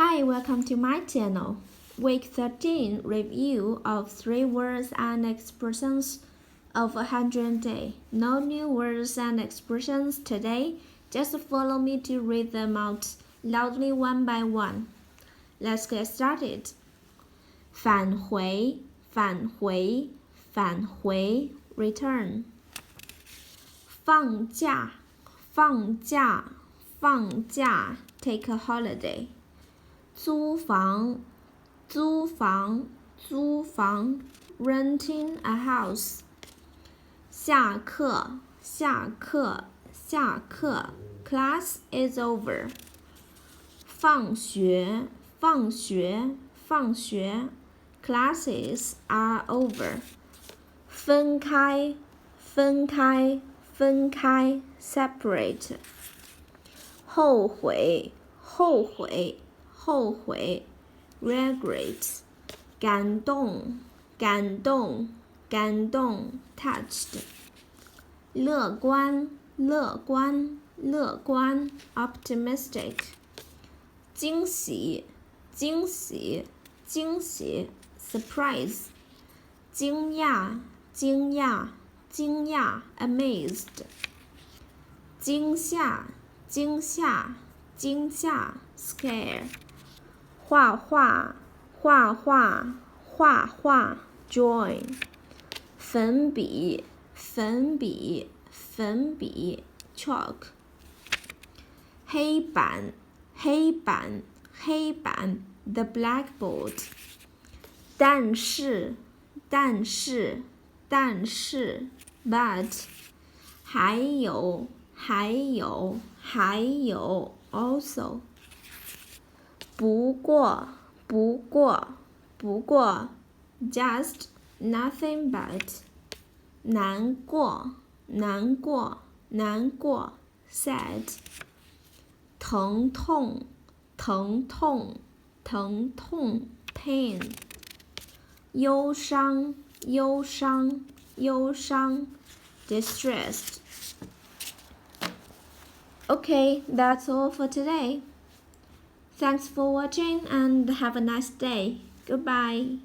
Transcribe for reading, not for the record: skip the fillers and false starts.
Hi, welcome to my channel. Week 13 review of 3 words and expressions of 100 day. No new words and expressions today. Just follow me to read them out loudly one by one. Let's get started. 返回，返回，返回 return. 放假，放假，放假 take a holiday. 租房，租房，租房 renting a house. 下课，下课，下课 class is over. 放学，放学，放学 classes are over. 分开，分开，分开 separate. 后悔，后悔，后悔 regret. 感动，感动，感动 touched. 乐观，乐观，乐观 optimistic. 惊喜，惊喜，惊喜 surprise. 惊讶，惊讶，惊讶 amazed. 惊吓，惊吓，惊吓 scare. 画画，画画，画画 join. 粉笔，粉笔，粉笔 chalk. 黑板，黑板，黑板 the blackboard. 但是，但是，但是 but. 还有，还有，还有 also. 不过，不过，不过 just nothing but. 难过，难过，难过 sad. 疼痛，疼痛，疼痛 pain. 忧伤，忧伤，忧伤 distressed. Okay, that's all for today. Thanks for watching and have a nice day. Goodbye.